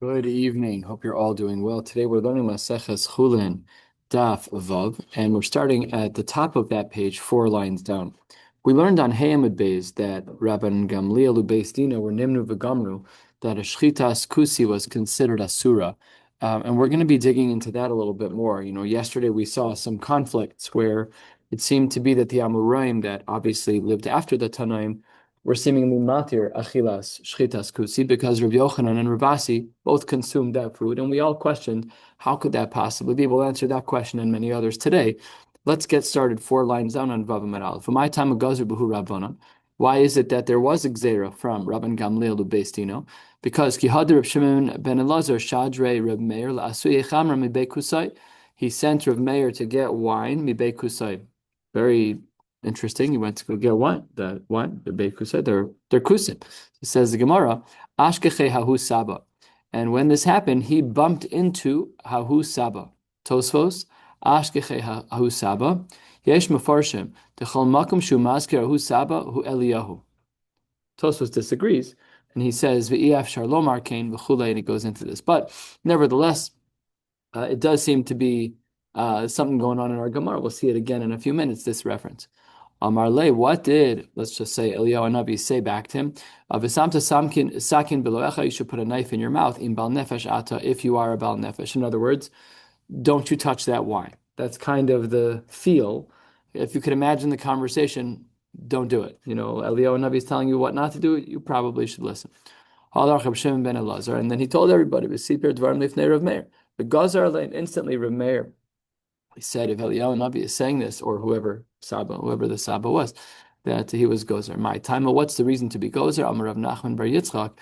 Good evening. Hope you're all doing well. Today we're learning Maseches Chullin, Daf Vav, and we're starting at the top of that page, 4 lines down. We learned on Hayamid Beis that Rabban Gamliel Ubeis Dina were Nimnu v'Gamru, that a shchitas kusi was considered asura. And we're going to be digging into that a little bit more. Yesterday we saw some conflicts where it seemed to be that the Amoraim that obviously lived after the Tanaim were seemingly matir achilas shchitas kusi because Rav Yochanan and Rav Asi both consumed that food, and we all questioned how could that possibly be. We'll answer that question and many others today. Let's get started. 4 lines down on Vav Amar Aleph. For my time of Gazer B'hu Rabbanan. Why is it that there was a gzera from Rabban Gamliel to Beis Dino? Because Kihad Reb Shimon ben Elazar Shadrei Reb Meir la'asui chamra mibei kusai. He sent Reb Meir to get wine mibei kusai. Very interesting. He went to go get wine. The wine, the Beikusah, they're kusim. It says the Gemara, Ashkeche Hahu Saba. And when this happened, he bumped into Hahu Saba. Tosfos, Ashkeche Hahu Saba. Yesh Mefarshim, Techol Makum Shu Masker Hahu Saba Hu Eliyahu. Tosfos disagrees, and he says, V'iyaf Sharlom Arkain V'chule, and he goes into this. But nevertheless, it does seem to be something going on in our Gemara. We'll see it again in a few minutes, this reference. Amarle, what did, let's just say, Eliyahu Nabi say back to him? V'samta sakin beloecha, you should put a knife in your mouth, in bal nefesh ata, if you are a bal nefesh. In other words, don't you touch that wine. That's kind of the feel. If you could imagine the conversation, don't do it. Eliyahu Nabi is telling you what not to do, you probably should listen. And then he told everybody, the Gazar instantly Rav Meir. He said, if Eliyahu Navi is saying this, or whoever the Saba was, that he was Gozer. My time, what's the reason to be Gozer? Amar Rav Nachman bar Yitzchak,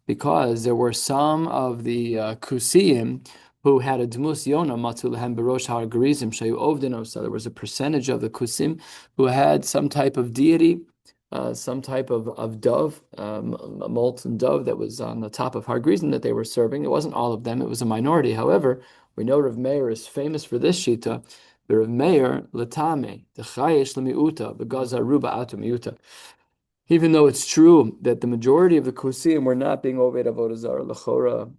because there were some of the Kusiyim who had a Dmus Yona Matulahem Barosh Har Gerizim Shayu Ovdino. So there was a percentage of the Kusim who had some type of deity, some type of dove, a molten dove that was on the top of Har Gerizim that they were serving. It wasn't all of them, it was a minority. However, we know Rav Meir is famous for this shita. The Rav Meir latame the chayesh lemiuta begaza ruba atu miuta. Even though it's true that the majority of the kusim were not being oved avodah zarah lachora,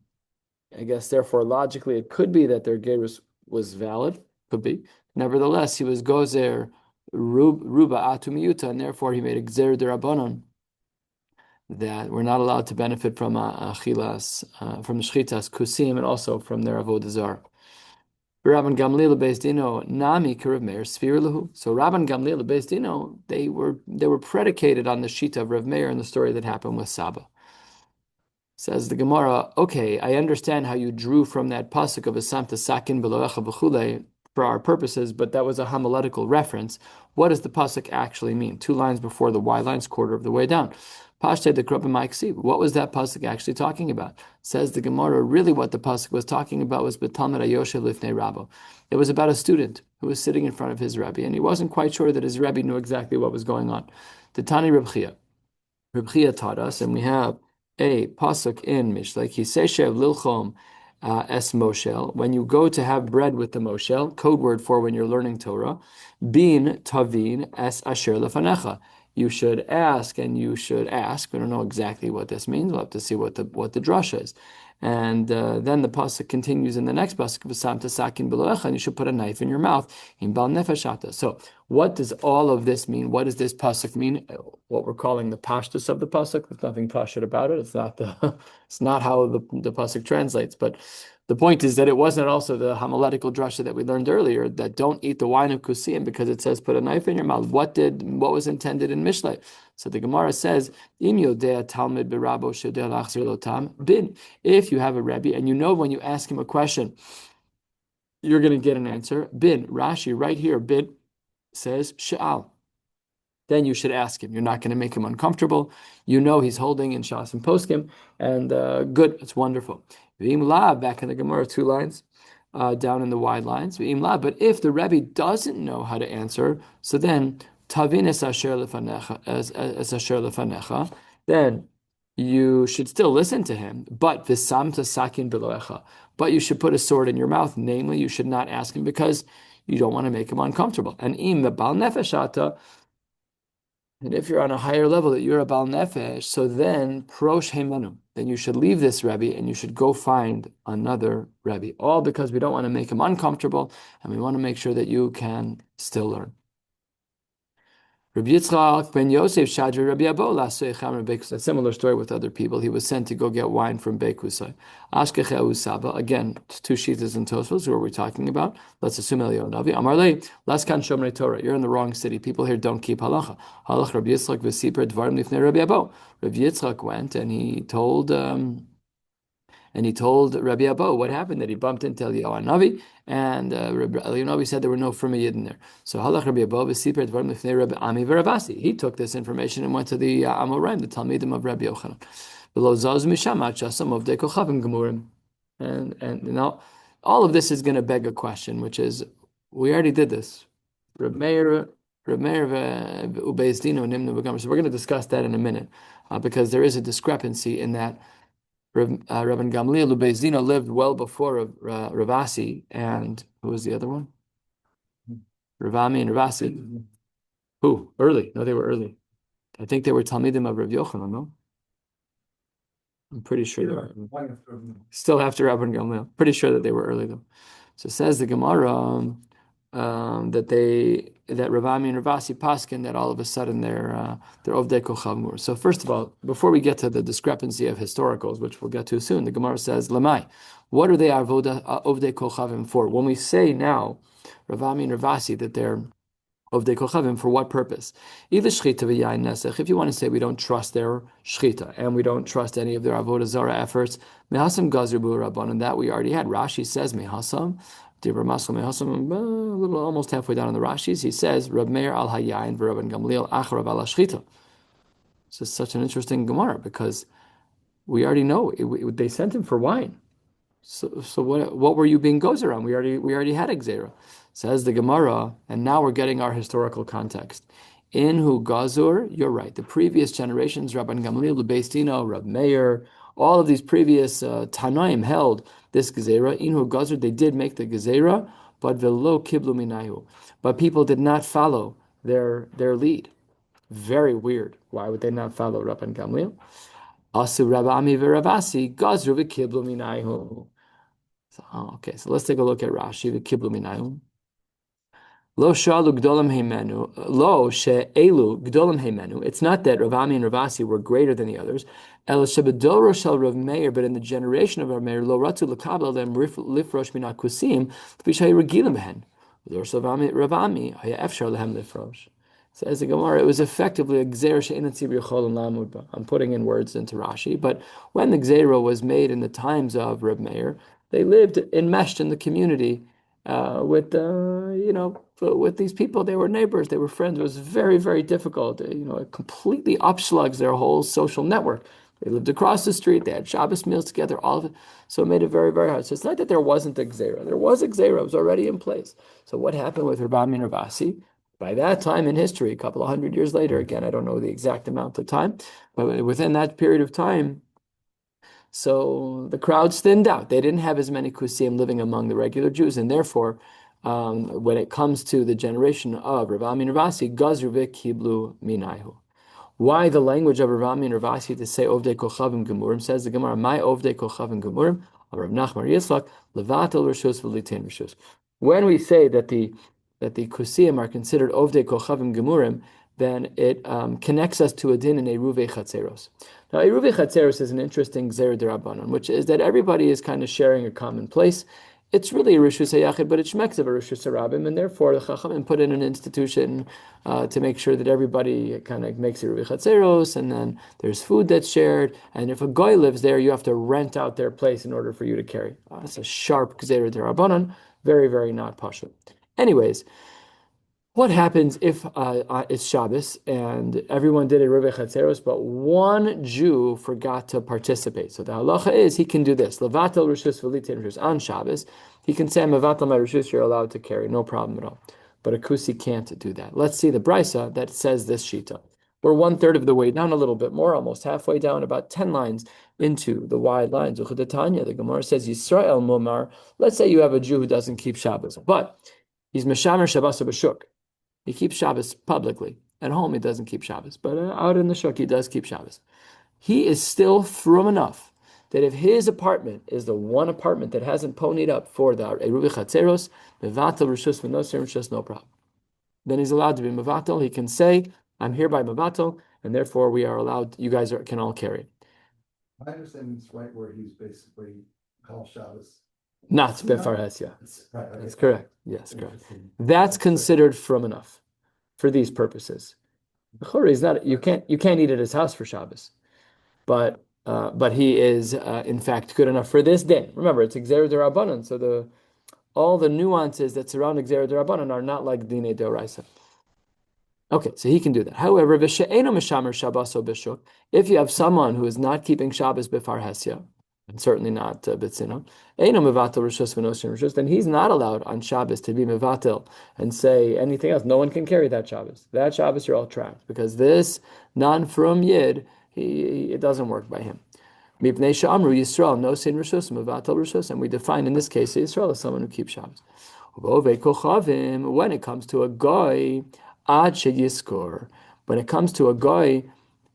I guess therefore logically it could be that their gerus was valid. Could be. Nevertheless, he was gozer ruba atu miuta, and therefore he made a gzer derabanan that we're not allowed to benefit from achilas, from the shchitas kusim, and also from their avodah zarah. Rabban Gamliel Beis Dino Nami Karav Meir Sfir Lahu. So Rabban Gamliel Beis Dino, they were predicated on the shita of Rav Meir and the story that happened with Saba. Says the Gemara, okay, I understand how you drew from that pasuk of Asamta Sakin Beloecha B'chule for our purposes, but that was a homiletical reference. What does the pasuk actually mean? 2 lines before the Y lines, quarter of the way down. Pashte the Krupim Ma'aksiv. What was that pasuk actually talking about? Says the Gemara, really what the pasuk was talking about was B'talmid Ayoshev Lifnei Rabbo. It was about a student who was sitting in front of his Rebbe, and he wasn't quite sure that his Rebbe knew exactly what was going on. The Tani Reb Chia. Reb Chia taught us, and we have a pasuk in Mishlei, Kiseshev Lilchom es Moshel. When you go to have bread with the Moshel, code word for when you're learning Torah, bin tavin es asher lefanecha. You should ask, and you should ask. We don't know exactly what this means. We'll have to see what the drasha is. And then the pasuk continues in the next pasuk, "V'samta sakin beloecha," and you should put a knife in your mouth. In bal nefeshata. So, what does all of this mean? What does this pasuk mean? What we're calling the pashtus of the pasuk. There's nothing pashut about it. It's not it's not how the pasuk translates. But the point is that it wasn't also the homiletical drasha that we learned earlier that don't eat the wine of kusim because it says put a knife in your mouth. What was intended in Mishlei? So the Gemara says, Im yodea talmid berabo shedeh lachzir lotam bin. If you have a Rebbe and you know when you ask him a question, you're going to get an answer. Bin, Rashi right here, bin says sha'al. Then you should ask him. You're not going to make him uncomfortable. You know he's holding in Shas and Poskim, and good, it's wonderful. V'im la, back in the Gemara, 2 lines, down in the wide lines. V'im la, but if the Rebbe doesn't know how to answer, so then tavin es asher lefanecha, then you should still listen to him, but v'samta sakin beloecha. But you should put a sword in your mouth. Namely, you should not ask him because you don't want to make him uncomfortable. And im the bal nefeshata, And if you're on a higher level that you're a Baal Nefesh, so then Prosh Heimenu, then you should leave this Rebbe and you should go find another Rebbe. All because we don't want to make him uncomfortable and we want to make sure that you can still learn. Rabbi Yitzchak ben Yosef Shadri Rabbi Abo Lasei Chamer Bekusai. A similar story with other people. He was sent to go get wine from Bekusai. Ashkeche Usaba. Again, two Shitas and Tosfos. Who are we talking about? Let's assume Elionavi. Amarle Laskan Shomrei Torah. You're in the wrong city. People here don't keep halacha. Halach Rabbi Yitzchak v'Sipur Dvarim Lifnei Rabbi Abo. Rabbi Yitzchak went and he told. Rabbi Abo what happened, that he bumped into Eliyahu Navi, and Rabbi Eliyahu Navi said there were no Fruma Yidden there. So Halach Rabbi Abo v'Sipur Dvarim Lifnei Rabbi Ami v'Ravasi. He took this information and went to the Amoraim, the Talmidim of Rabbi Yochanan. Below Zaz Mishamat Shasam of Dekochavim Gemurim. And now all of this is going to beg a question, which is, we already did this. Reb Meir Ubeis Dino Nimnu B'Gamar. So we're going to discuss that in a minute, because there is a discrepancy in that Rabban Gamliel Ubeis Dino lived well before Ravasi, and who was the other one? Ravami and Ravasi. Who? Early. No, they were early. I think they were Talmidim of Rav Yochanan, no? I'm pretty sure they were. Still after Rabban Gamliel. Pretty sure that they were early though. So says the Gemara that Ravami and Ravasi paskin that all of a sudden they're Ovdei Kochav Mur. So first of all, before we get to the discrepancy of historicals, which we'll get to soon, the Gemara says, Lamai, what are they Ovdei Kochavim for? When we say now, Ravami and Ravasi, that they're Ovdei Kochavim, for what purpose? Either Shchita v'yayin nesech, if you want to say we don't trust their Shchita, and we don't trust any of their Avodah Zarah efforts, Mehasam Gazir Bu Rabban, and that we already had. Rashi says Mehasam, Dibra Masal Mehasam, a little almost halfway down in the Rashis, he says, Rab Meir al Hayayin v'Rabban Gamliel acharav al Shchita. This is such an interesting Gemara, because we already know, they sent him for wine. So what were you being gozer on? We already had Gzera. Says the Gemara, and now we're getting our historical context. In who Gazur, you're right. The previous generations, Rabban Gamliel, Ubeis Dino, Rab Meir, all of these previous Tanaim held this Gezerah. In who Gazur, they did make the Gezerah, but velo kiblu minayu. But people did not follow their lead. Very weird. Why would they not follow Rabban Gamliel? Asu Rabami v'Ravasi Gazru v'kiblu minayu. Okay, so let's take a look at Rashi v'kiblu minayu. Lo shalu gdolam heimenu. Lo she'elu gdolam heimenu. It's not that Ravami and Ravasi were greater than the others. El shebedoro shel Rav Meir, but in the generation of Rav Meir, lo ratu lekabel them lifrosh min akusim b'shay regilim behen. Ravami haya efshar lehem lifrosh. Says the Gemara, it was effectively a gzera she'ein tzibur yachol lamud ba. I'm putting in words into Rashi, but when the gzera was made in the times of Rav Meir, they lived enmeshed in the community with these people. They were neighbors, they were friends. It was very, very difficult. It completely upslugs their whole social network. They lived across the street, they had Shabbos meals together, all of it. So it made it very, very hard. So it's not that there wasn't a Gzera. There was a Gzera, it was already in place. So what happened with Rabbi and Ravasi? By that time in history, a couple of 100 years later, again, I don't know the exact amount of time, but within that period of time, so the crowds thinned out. They didn't have as many Kusim living among the regular Jews, and therefore, when it comes to the generation of Rav Ami and Ravasi, Gazru v'kiblu minayhu. Why the language of Rav Ami and Ravasi to say Ovdei Kochavim Gemurim? Says the Gemara, My Ovdei Kochavim Gemurim, Rav Nachman Yitzchak, Levatel Rishus v'litain Rishus. When we say that the Kusim are considered Ovdei Kochavim Gemurim, then it connects us to a din in Eruvei Chatzeros. Now, Eruvei Chatzeros is an interesting Gzera D'Rabbanan, which is that everybody is kind of sharing a common place. It's really a Rishus HaYachid, but it's Shmekz of a Rishus HaRabim, and therefore the Chachamim put in an institution to make sure that everybody kind of makes Eruvei Chatzeros, and then there's food that's shared, and if a Goy lives there, you have to rent out their place in order for you to carry. It's a sharp Gzera D'Rabbanan, very, very not Pasha. Anyways, what happens if it's Shabbos and everyone did a Eruvei Chatzeros, but one Jew forgot to participate? So the halacha is he can do this. Levatel Rishus v'litain Rishus. On Shabbos, he can say, Mevatel my Rishus, you're allowed to carry, no problem at all. But a Kusi can't do that. Let's see the Brisa that says this Shita. We're 1/3 of the way down, a little bit more, almost halfway down, about 10 lines into the wide lines. The Gemara says, Yisrael Momar. Let's say you have a Jew who doesn't keep Shabbos, but he's Meshamer Shabbos B'Shuk. He keeps Shabbos publicly. At home, he doesn't keep Shabbos, but out in the shuk, he does keep Shabbos. He is still frum enough that if his apartment is the one apartment that hasn't ponied up for the Eruvi Chatzeros, Mevatel Rishus V'Noser Rishus, no problem. Then he's allowed to be Mevatel. He can say, I'm hereby Mevatel, and therefore we are allowed, you guys can all carry. My understanding is right where he's basically called Shabbos. Not Befarhesia. Right, That's correct. Yes, correct. That's considered frum enough for these purposes. Is not, you can't eat at his house for Shabbos, but he is in fact good enough for this day. Remember, it's Gzera D'Rabbanan, so all the nuances that surround Gzera D'Rabbanan are not like Dinei D'Oraisa. Okay, so he can do that. However, if you have someone who is not keeping Shabbos b'farhesia, and certainly not b'tzina, then he's not allowed on Shabbos to be mevatel and say anything else. No one can carry that Shabbos. That Shabbos you're all trapped because this non-frum yid, it doesn't work by him. Mipnei she'amru Yisrael no sin rishus mevatel rishus, and we define in this case Yisrael as someone who keeps Shabbos. When it comes to a goy, ad sheyiskor. When it comes to a goy,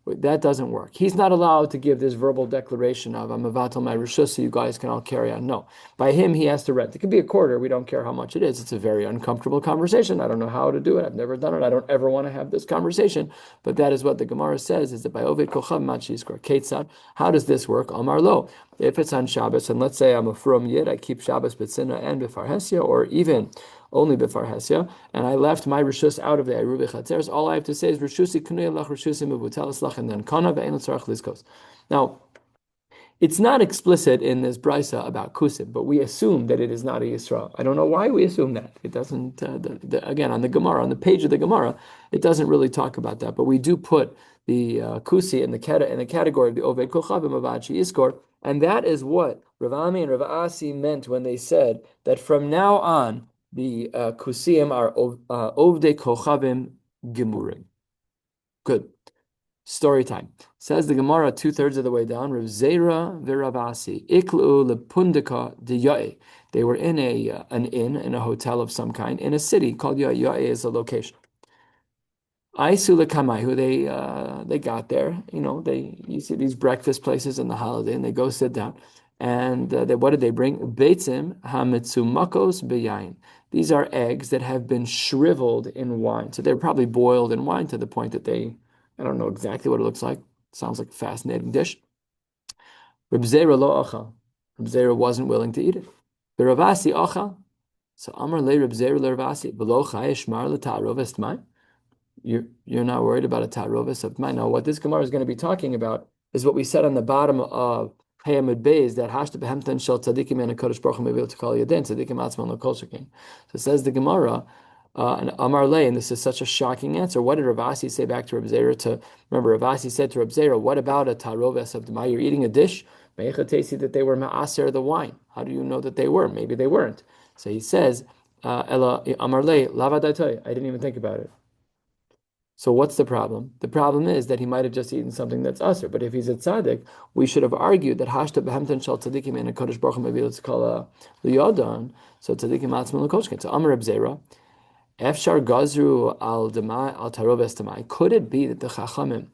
that doesn't work. He's not allowed to give this verbal declaration of I'm avatal my rishus, so you guys can all carry on. No, by him he has to rent. It could be a quarter. We don't care how much it is. It's a very uncomfortable conversation. I don't know how to do it. I've never done it. I don't ever want to have this conversation. But that is what the Gemara says: is that by oved kochav mat sheyiskor ketzad. How does this work? Amar lo. If it's on Shabbos, and let's say I'm a frum yid, I keep Shabbos b'tzina and b'farhesia, or even only b'farhesia, and I left my rishus out of the Eruvi Chatzeros, all I have to say is rishusi k'nuya lach rishusi mevutelas lach, and then kana ve'en tzarach lizkos. Now, it's not explicit in this brisa about kusim, but we assume that it is not a Yisrael. I don't know why we assume that. It doesn't, again, on the Gemara, on the page of the Gemara, it doesn't really talk about that, but we do put the kusi in the category of the oved kochavim avad sheyiskor, and that is what Rav Ami and Rav Asi meant when they said that from now on, the kusim are ovdei kochavim gemurim. Good. Story time. Says the Gemara 2/3 of the way down. Rav Zera v'Rav Asi iklu lepundika de Yae. They were in an inn, in a hotel of some kind, in a city called Yae. Yae is a location. Aisu lekamai, who they got there. You see these breakfast places in the holiday, and they go sit down. And what did they bring? Beitzim hamitzumakos beyayin. These are eggs that have been shriveled in wine. So they're probably boiled in wine to the point that I don't know exactly what it looks like. Sounds like a fascinating dish. Reb Zera lo achal. Reb Zera wasn't willing to eat it. The Rav Asi achal. So Amar le Reb Zera le Rav Asi v'lo chayesh mar l'ta'aroves t'mai. You're not worried about a ta'aroves of t'mai. Now, what this Gemara is going to be talking about is what we said on the bottom of Hayamid Beis, that hashta behemten shel tzadikim and a kodesh baruch hu mevil to call yadin tzadikim atzman lo kol shekin. So it says the Gemara, and Amar Le, and this is such a shocking answer. What did Rav Asi say back to Reb Zera? Remember, Rav Asi said to Reb Zera, what about a taroves of d'mai? You're eating a dish. Meicha tesi that they were ma'aser the wine. How do you know that they were? Maybe they weren't. So he says, Ela Amar Le lavadatoy. I didn't even think about it. So what's the problem? The problem is that he might have just eaten something that's aser. But if he's a tzaddik, we should have argued that hashta behemten shel tzaddikim and a kodesh baruch hu maybe let's call liyadan. So tzaddikim atzman l'koshkin. So Amar Reb Zera, efshar gazru al demai al taroves demai. Could it be that the chachamim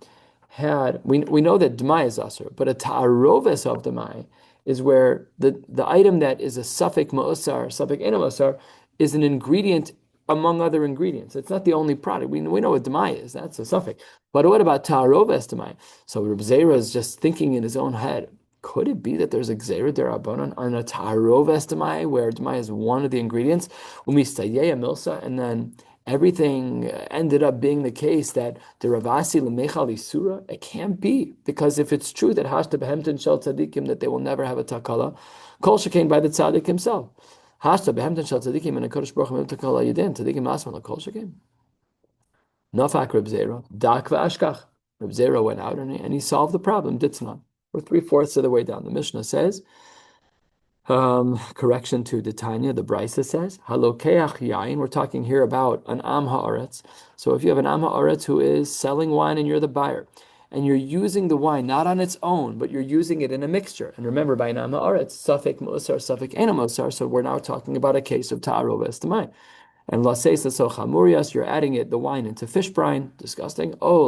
had? We know that demai is aser, but a taroves of demai is where the item that is a suffix ma'asar, suffix ena ma'asar, is an ingredient among other ingredients. It's not the only product. We know what demai is. That's a suffix. But what about ta'aroves demai? So Reb Zera is just thinking in his own head, could it be that there's a gzera derabanan on a ta'aroves demai, where demai is one of the ingredients? Umistayeh milsa, and then everything ended up being the case that the Ravasi lemechal isura. It can't be, because if it's true that hashta behemten shel tzadikim, that they will never have a takala, kol shekain by the tzadik himself. Hashta behemten shel tzadikim and a kodesh baruch hu takala yidin tzadikim asman lakol shekain. Nafak Reb Zera dak v'ashkach. Reb Zera went out and he solved the problem. Ditznan. We're 3/4 of the way down. The Mishnah says, correction to the Tanya, the Brisa says, halokeach yain. We're talking here about an am haaretz. So if you have an am haaretz who is selling wine and you're the buyer, and you're using the wine not on its own, but you're using it in a mixture. And remember, by an am haaretz, suffix mu'asar, suffix ena mu'asar. So we're now talking about a case of ta'aroves demai. And la seis so chamurias, you're adding the wine into fish brine, disgusting. Oh,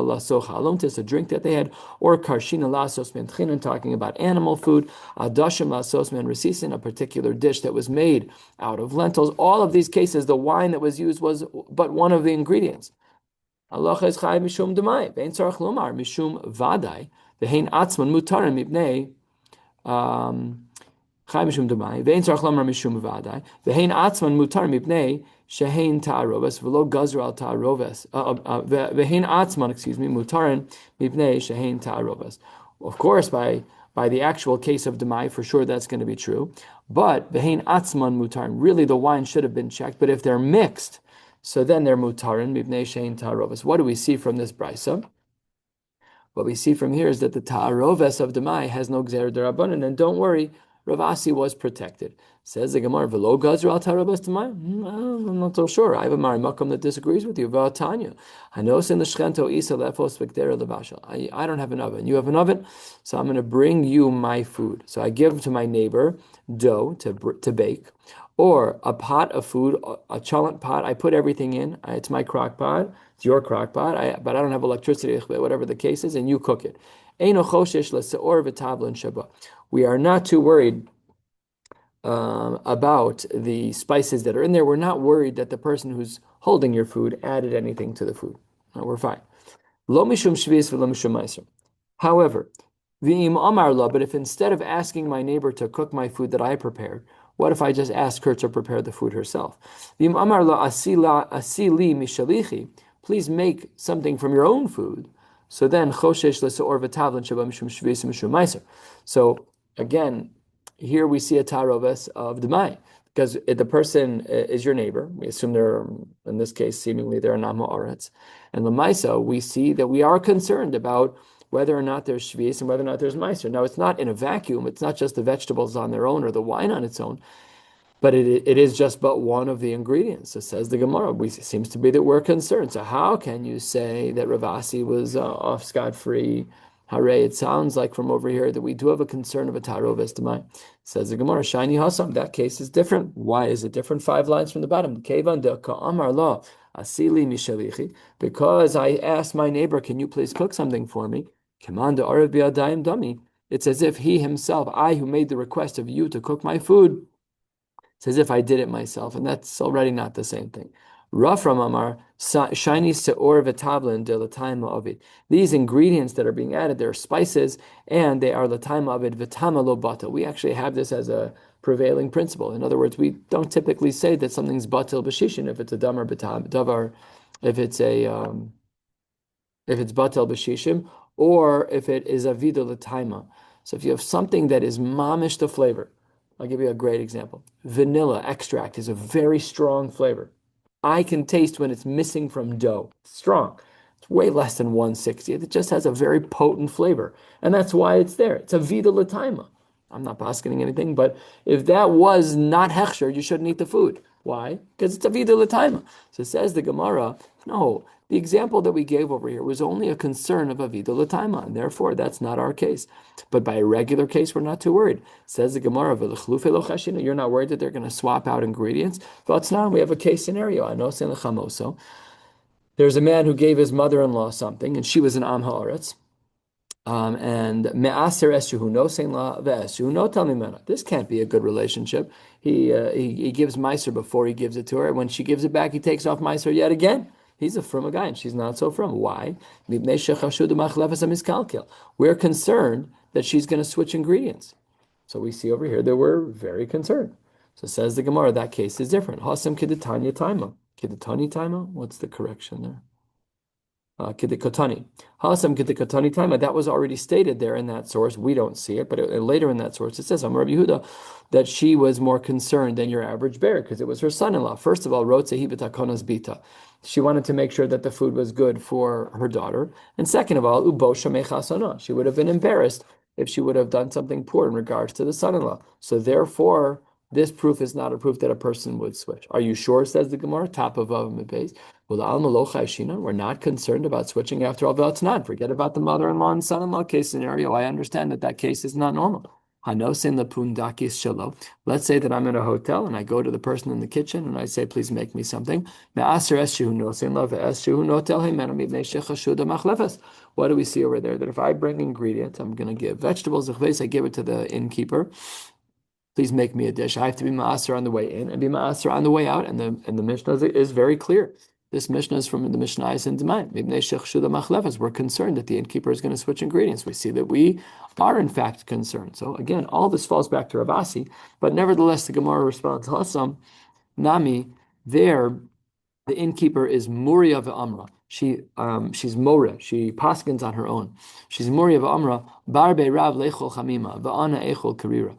la so chalomtis, a drink that they had, or karshina lasos mentchinin, talking about animal food, adashim lasos men resisin, a particular dish that was made out of lentils. All of these cases, the wine that was used was but one of the ingredients. Allah is chay mishum demai, vein tzarich lomar mishum vadai, vehein atzman mutarim mipnei. Chai mishum demai, ve'ein tzarich lamar mishum vadai, ve'hein atzman mutar mipnei shehein ta'aroves v'lo gazra al ta'aroves, ve'hein atzman, excuse me, mutarin mipnei shehein ta'aroves. Of course, by the actual case of demai, for sure that's going to be true. But ve'hein atzman mutarin, really the wine should have been checked. But if they're mixed, so then they're mutarin mipnei shehein ta'aroves. What do we see from this brisa? What we see from here is that the ta'aroves of demai has no gzer derabanan, and don't worry, Rav Asi was protected. Says the Gemara, "V'lo gazra al ta'aroves demai." I'm not so sure. I have a Marimakum that disagrees with you. V'atanya, hanos in the shchento isa lefos v'gdera levashal. I don't have an oven. You have an oven, so I'm going to bring you my food. So I give to my neighbor dough to bake, or a pot of food, a chullin pot. I put everything in. It's my crock pot. It's your crock pot. But I don't have electricity, whatever the case is, and you cook it. Eino choshesh leseor v'tavlin sheba. We are not too worried about the spices that are in there. We're not worried that the person who's holding your food added anything to the food. No, we're fine. Lo mishum shvis v'lo mishum meiser. However, v'im amar la, but if instead of asking my neighbor to cook my food that I prepared, what if I just ask her to prepare the food herself? V'im amar la asili mishalichi, please make something from your own food. So then, choshesh leseor v'tavlin sheba mishum shvis mishum meiser. So again, here we see a taroves of demai, because the person is your neighbor. We assume they're, in this case, seemingly they're an Amoritz. And Lamaisa, we see that we are concerned about whether or not there's shvius and whether or not there's meiser. Now, it's not in a vacuum. It's not just the vegetables on their own or the wine on its own, but it is just but one of the ingredients. It says the Gemara. It seems to be that we're concerned. So how can you say that Rav Asi was off scot-free? Hare, it sounds like from over here that we do have a concern of a taroves demai. Says the Gemara, shiny hasam. That case is different. Why is it different? 5 lines from the bottom. Kevan de ka'amar la asili mishalichi. Because I asked my neighbor, can you please cook something for me? Keman de arav bi'adayim dami. It's as if he himself, I who made the request of you to cook my food, it's as if I did it myself, and that's already not the same thing. Rafram Amar, shiny seor v'tablin de l'taima ovid. These ingredients that are being added, they're spices, and they are l'taima ovid v'tama lo bata. We actually have this as a prevailing principle. In other words, we don't typically say that something's batil b'shishin if it's a damar davar, if it's batil b'shishim, or if it is avida l'taima. So if you have something that is mamish the flavor, I'll give you a great example. Vanilla extract is a very strong flavor. I can taste when it's missing from dough. Strong. It's way less than 160. It just has a very potent flavor. And that's why it's there. It's a vida l'taima. I'm not basketing anything, but if that was not hechsher, you shouldn't eat the food. Why? Because it's a vida l'taima. So says the Gemara, no, the example that we gave over here was only a concern of a vida l'taima, and therefore that's not our case. But by a regular case, we're not too worried. Says the Gemara, you're not worried that they're going to swap out ingredients? But now we have a case scenario. There's a man who gave his mother-in-law something, and she was an Am Haaretz. And me'aser eshuhu no sein la ve'eshuhu no tamimena. This can't be a good relationship. He gives meiser before he gives it to her. When she gives it back, he takes off meiser yet again. He's a frum guy, and she's not so frum. Why? We're concerned that she's going to switch ingredients. So we see over here that we're very concerned. So says the Gemara, that case is different. Hasam kidetanya taima. Kidetani taima? What's the correction there? Kidikotani. Hasam kidikotani taima. That was already stated there in that source. We don't see it, but later in that source it says, Amar Rabbi Yehuda, that she was more concerned than your average bear because it was her son-in-law. First of all, rotzehi b'takonas bita. She wanted to make sure that the food was good for her daughter. And second of all, ubosha mechasana. She would have been embarrassed if she would have done something poor in regards to the son-in-law. So therefore, this proof is not a proof that a person would switch. Are you sure, says the Gemara, top of base? We're not concerned about switching after all. It's not. Forget about the mother-in-law and son-in-law case scenario. I understand that case is not normal. Hanosin lepundakis shelo. Let's say that I'm in a hotel and I go to the person in the kitchen and I say, please make me something. Me'aser eshehu nosin lo ve'eshehu notel himenu mipnei shechashuda machlefes. What do we see over there? That if I bring ingredients, I'm going to give vegetables. I give it to the innkeeper. Please make me a dish. I have to be ma'aser on the way in and be ma'aser on the way out. And the Mishnah is very clear. This Mishnah is from the Mishnah in Demai. We're concerned that the innkeeper is going to switch ingredients. We see that we are in fact concerned. So again, all this falls back to Ravasi, but nevertheless, the Gemara responds, Hassam, Nami, there, the innkeeper is Muria v'Amra. She's More. She paskins on her own. She's Muria v'Amra, Barbe Rav lechol chamima, v'ana echol karira.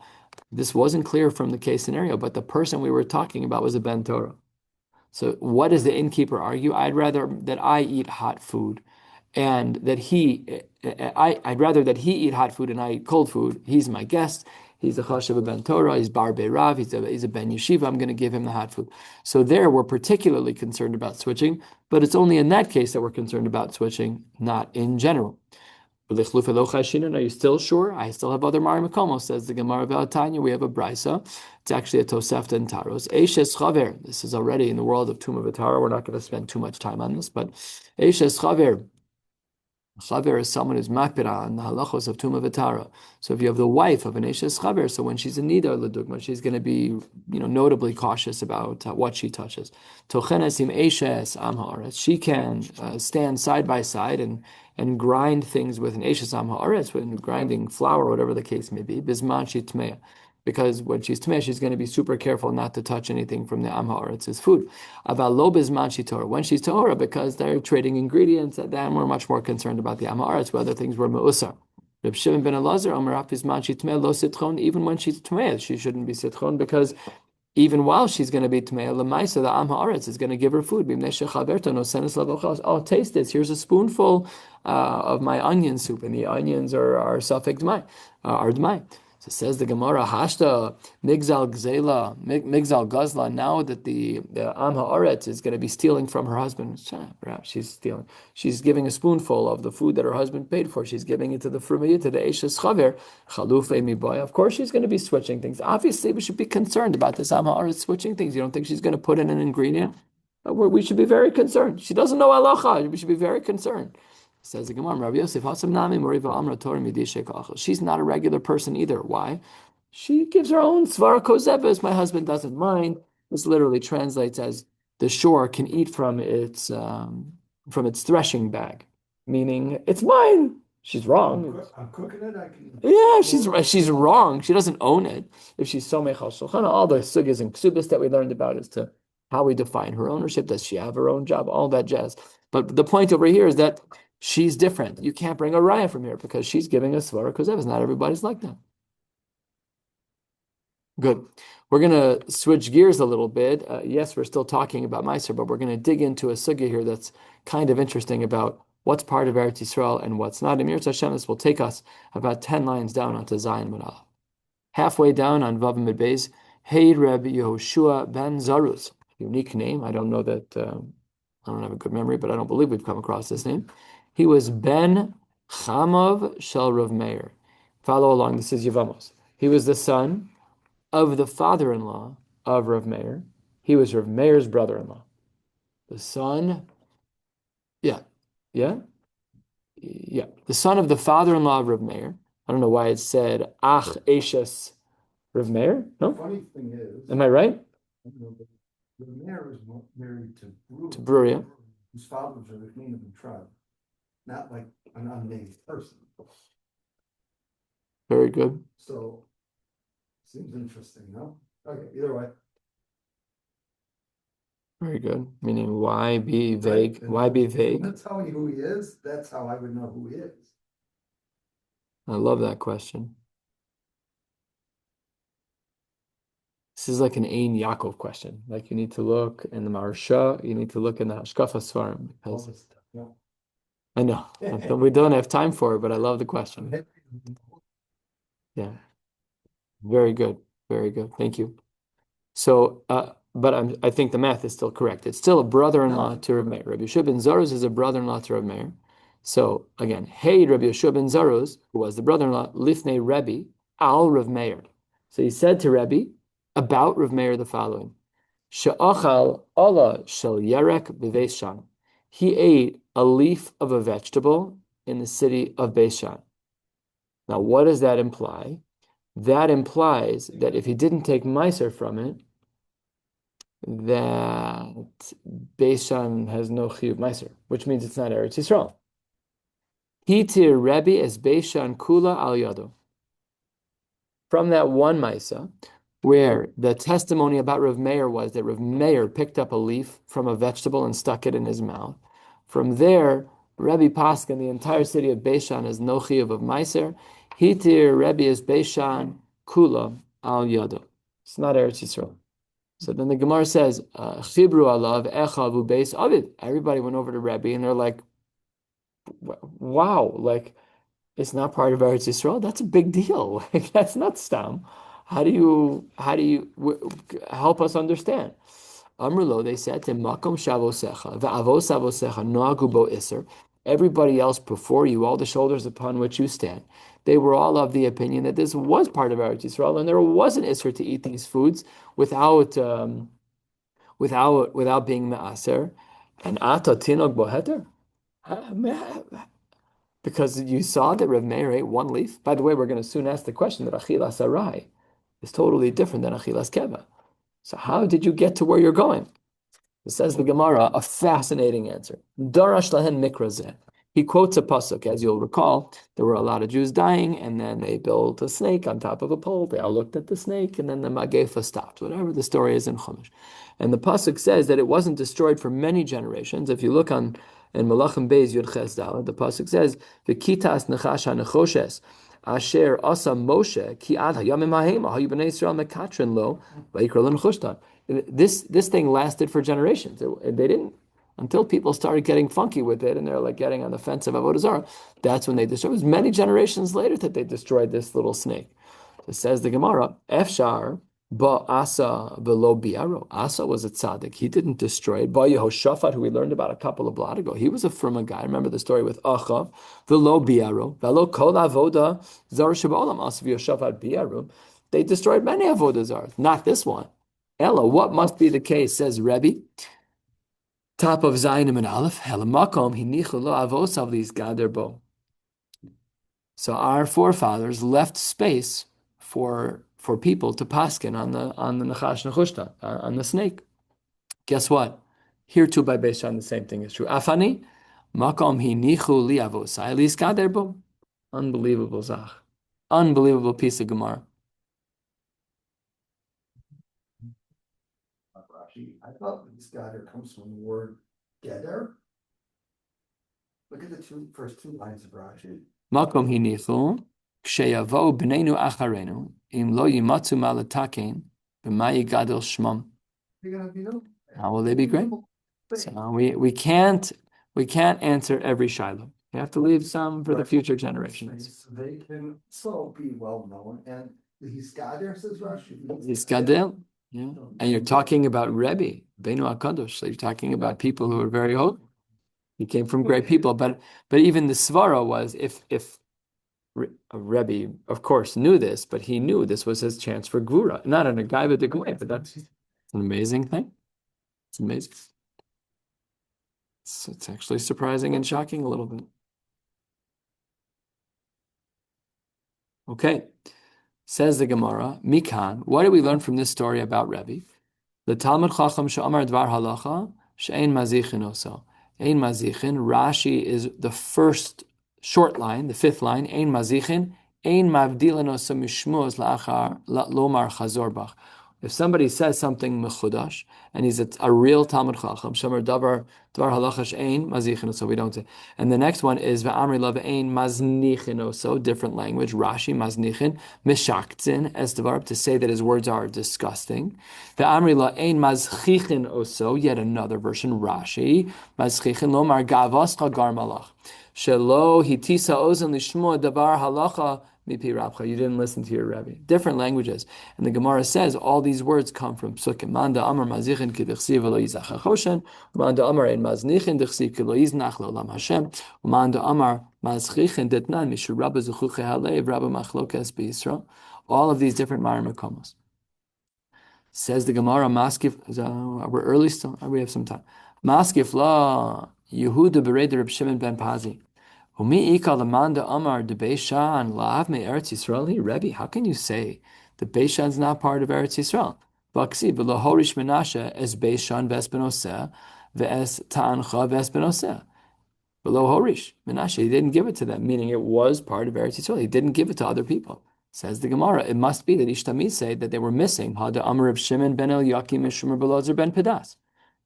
This wasn't clear from the case scenario, but the person we were talking about was a Ben Torah. So what does the innkeeper argue? I'd rather that I eat hot food and that I'd rather that he eat hot food and I eat cold food. He's my guest. He's a chashav of Ben Torah. He's bar be'rav. He's a ben yeshiva. I'm going to give him the hot food. So there we're particularly concerned about switching, but it's only in that case that we're concerned about switching, not in general. Are you still sure? I still have other Marimakomo, says the Gemara Ve'atanya. We have a Brisa. It's actually a Tosefta and Taros. Eishes Chaver. This is already in the world of Tumah V'Tara. We're not going to spend too much time on this, but Eishes Chaver. Chaver is someone who's makpira on the halachos of Tumah V'Tara. So if you have the wife of an Eishes Chaver, so when she's in Nidar L'Dugma, she's going to be, notably cautious about what she touches. Tochenes im Eishes Am Ha'aretz. She can stand side by side and grind things with an Eishes Am Ha'aretz, with grinding flour, whatever the case may be, Bisman Shi Tmeya. Because when she's Tmeya, she's going to be super careful not to touch anything from the Am Ha'aretz's food. Aval lo Bisman Shi Torah. When she's Torah, because they're trading ingredients, then we're much more concerned about the Am Ha'aretz, whether things were Me'usar. Reb Shimon ben Elazar, Amar Bisman Shi Tmeya lo Sitchon, even when she's Tmeya, she shouldn't be Sitchon, because even while she's going to be Tmeya, Lamaisa, the Am Ha'aretz is going to give her food. Oh, taste this. Here's a spoonful of my onion soup, and the onions are Safek Dmai, are Dmai. So says the Gemara, Hashta, Migzal Gzela, Migzal Gazla, now that the Am Ha'aretz is going to be stealing from her husband, perhaps she's stealing. She's giving a spoonful of the food that her husband paid for. She's giving it to the Frumiyah, to the Eishes Chaver, Chaluf Miboy. Of course she's going to be switching things. Obviously, we should be concerned about this Am Ha'aretz switching things. You don't think she's going to put in an ingredient? We should be very concerned. She doesn't know halacha. We should be very concerned. Says the Gemara, Rabbi Yosef, she's not a regular person either. Why? She gives her own svara kozebes. My husband doesn't mind. This literally translates as the shore can eat from its threshing bag, meaning it's mine. She's wrong. I'm cooking it. I can. Yeah, she's wrong. She doesn't own it. If she's somech al shulchan, all the sugyas and ksubas that we learned about as to how we define her ownership. Does she have her own job? All that jazz. But the point over here is that she's different. You can't bring a raya from here because she's giving us svara kozebes. Not everybody's like that. Good. We're going to switch gears a little bit. Yes, we're still talking about Meiser, but we're going to dig into a sugya here that's kind of interesting about what's part of Eretz Yisrael and what's not. Emir Hashem, this will take us about 10 lines down onto Zayin Manal. Halfway down on Vav Mid Beis, Hey Reb Yehoshua ben Zaruz. Unique name. I don't know that, I don't have a good memory, but I don't believe we've come across this name. He was Ben Chamav Shel Rav Meir. Follow along. This is Yevamos. He was the son of the father-in-law of Rav Meir. He was Rav Meir's brother-in-law. The son, yeah. The son of the father-in-law of Rav Meir. I don't know why it said Ach Eshes Rav Meir. No? The funny thing is, am I right? The mayor was married to Bruria, whose father was a King of the tribe, not like an unnamed person. Very good. So seems interesting, no? Okay, either way. Very good. Meaning, why be vague? Right? Why be vague? I'm not telling you who he is. That's how I would know who he is. I love that question. This is like an Ein Yaakov question. Like you need to look in the Maharsha, you need to look in the Hashkafa Svarim. All this stuff, no. I know. We don't have time for it, but I love the question. Yeah. Very good. Very good. Thank you. So, but I think the math is still correct. It's still a brother-in-law to Rav Meir. Rabbi Yeshua ben Zaruz is a brother-in-law to Rav Meir. So again, hey, Rabbi Yeshua ben Zaruz, who was the brother-in-law, Lifnei Rebbe, al Rav Meir. So he said to Rebbe about Rav Meir the following: She'achal Allah shel yerek b'Veishan. He ate a leaf of a vegetable in the city of Beishan. Now, what does that imply? That implies that if he didn't take Meiser from it, that Beishan has no chiyuv Meiser, which means it's not Eretz Yisrael. Hitir Rebbe es Beishan kula al yado. From that one Maisa, where the testimony about Rav Meir was that Rav Meir picked up a leaf from a vegetable and stuck it in his mouth. From there, Rebbe Paskin, the entire city of Beishan, is no chiyuv of Meiser. Hitir Rebbe is Beishan kula al yado. It's not Eretz Yisrael. So then the Gemara says, Chibru alav echavu beis avid. Everybody went over to Rebbe and they're like, wow, like it's not part of Eretz Yisrael. That's a big deal. Like that's not stam. How do you help us understand? Amrlo, they said to Makom Shavosecha, Va'avos Avosecha, Noagu Bo Iser. Everybody else before you, all the shoulders upon which you stand, they were all of the opinion that this was part of Eretz Yisrael, and there was an Isser to eat these foods without being Me'aser. And Ata Tinog Boheter? Because you saw that Rav Meir ate one leaf. By the way, we're going to soon ask the question that Achilas Arai is totally different than Achilas Keva. So how did you get to where you're going? It says the Gemara, a fascinating answer. Darash lahen mikrazeh. He quotes a pasuk. As you'll recall, there were a lot of Jews dying, and then they built a snake on top of a pole. They all looked at the snake, and then the Magefa stopped, whatever the story is in Chumash. And the pasuk says that it wasn't destroyed for many generations. If you look in Malachim Beis Yud Ches Daled, the pasuk says, "V'kitas nechash hanechoshes asher asa Moshe ki ad hayamim ha'hema hayu b'nei Yisrael mekatrin lo v'yikra l'nechushtan." This thing lasted for generations. They didn't until people started getting funky with it, and they're like getting on the fence of Avodah Zarah. That's when they destroyed. It was many generations later that they destroyed this little snake. It says the Gemara, Efshar ba asa velo biaro. Asa was a tzaddik. He didn't destroy it. Ba Yehoshaphat, who we learned about a couple of blot ago, he was a firm guy. Remember the story with Achav, velo biaro, velo kol avoda zar shabalam asa Yehoshaphat biaro. They destroyed many Avodah Zarah, not this one. Ella, what must be the case, says Rebbe. Top of Zayinim and Aleph, Helamakom, Hinichu lo avosav lis gader bo. So our forefathers left space for people to paskin on the Nachash Nechushta, on the snake. Guess what? Here too by Beishan the same thing is true. Afani, Makom Hinichu li avosai lis gader bo. Unbelievable Zach. Unbelievable piece of Gemara. I thought this gather comes from the word gather. Look at the first two lines of Rashi. Makom hinichu ksheyavo b'neinu acharenu im lo yimatzu malataken b'mayi gadol shmam. How will they be great? So we can't answer every shiloh. You have to leave some for the future generations. They can so be well known, and he's gather says Rashi. He's gadel. Yeah, and you're talking about Rebbe, Beinu HaKadosh. So you're talking about people who are very old. He came from great people, but even the svara was if Rebbe, of course, knew this, but he knew this was his chance for gvura, not in a guy but but that's an amazing thing. It's amazing. It's actually surprising and shocking a little bit. Okay. Says the Gemara, Mikan, what do we learn from this story about Rebbe? The Talmud Chacham she'amar dvar halacha she'ein mazichin oso. Ein mazichin, Rashi is the first short line, the fifth line, ein mazichin, ein mavdilan oso mishmuz la'achar lomar chazor bach. If somebody says something mechudash, and he's a real Talmud Chacham, Shomer Dvar Halacha She'ein Mazichin, so we don't say. And the next one is Va'amri Lav Ein Maznichin, so different language. Rashi Maznichin Mishaktzin as Dvar, to say that his words are disgusting. Va'amri La Ein Mazchichin oso, yet another version. Rashi Mazchichin Lomar Gavos Chagar Malach Shelo Hitisa Ozen Lishmo Davar Halacha. You didn't listen to your Rebbe. Different languages. And the Gemara says all these words come from Psukim. Manda Amar Mazichin Kidichsi Velo Yizach HaChoshen. Manda Amar Ein Maznichin Dichsi Kilo Yiznach Le'olam Hashem. Manda Amar Mazchichin Ditnan Mishu Rabba Zuchuche Halev Rabba Machlokes BeYisrael. all of these different Ma'ar Makomos. Says the Gemara, Maskif, we're early still, we have some time. Maskif la Yehuda bered Reb Shimon ben Pazi. Umi ikal lamanda amar de Beishan la'av me Eretz Yisrael. Rebbe, how can you say the Beishan is not part of Eretz Yisrael? Baksi v'lo horish Menashe es Beishan ves benoseh ve'es ta'ancha ves benoseh. Below Horish, Menashe, he didn't give it to them, meaning it was part of Eretz Yisrael. He didn't give it to other people. Says the Gemara, it must be that Ishtami say that they were missing Hada Amar of Shimon ben Eliakim Mishum Rebbe Elazar ben Pedas.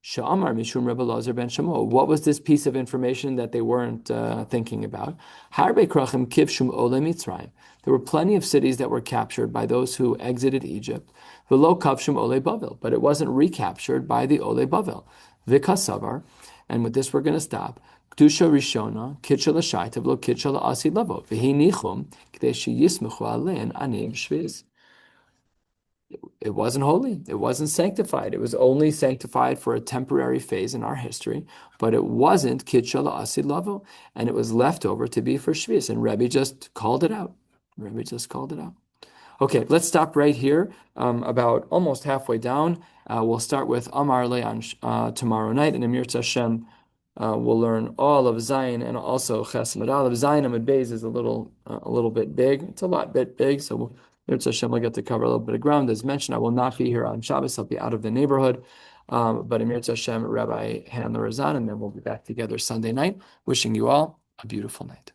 Sha'amar Mishum Rebbe Elazar ben Shamo. What was this piece of information that they weren't thinking about? Harbe Krachim Kivshum Ole Mitzrayim. There were plenty of cities that were captured by those who exited Egypt. Velo Kavshum Ole Bavel, but it wasn't recaptured by the Ole Bavel. Vikasavar, and with this we're going to stop. Kedusha Rishona, Kitcha L'Shaita, V'lo Kitcha L'Asi Lavo, V'hi Nichum, K'dei Sheyismechu Alein Anim Shviz. It wasn't holy. It wasn't sanctified. It was only sanctified for a temporary phase in our history, but it wasn't Kitcha L'Asi Lavo, and it was left over to be for Shviz. And Rebbe just called it out. Rebbe just called it out. Okay, let's stop right here, about almost halfway down. We'll start with Amar Le on tomorrow night, and Emir Hashem. We'll learn all of Zayin and also Ches Medal of Zayin Amud Beis is a little bit big. It's a lot bit big, so Emir Hashem will get to cover a little bit of ground. As mentioned, I will not be here on Shabbos. I'll be out of the neighborhood. But Emir Hashem, Rabbi Hand the Razan, and then we'll be back together Sunday night. Wishing you all a beautiful night.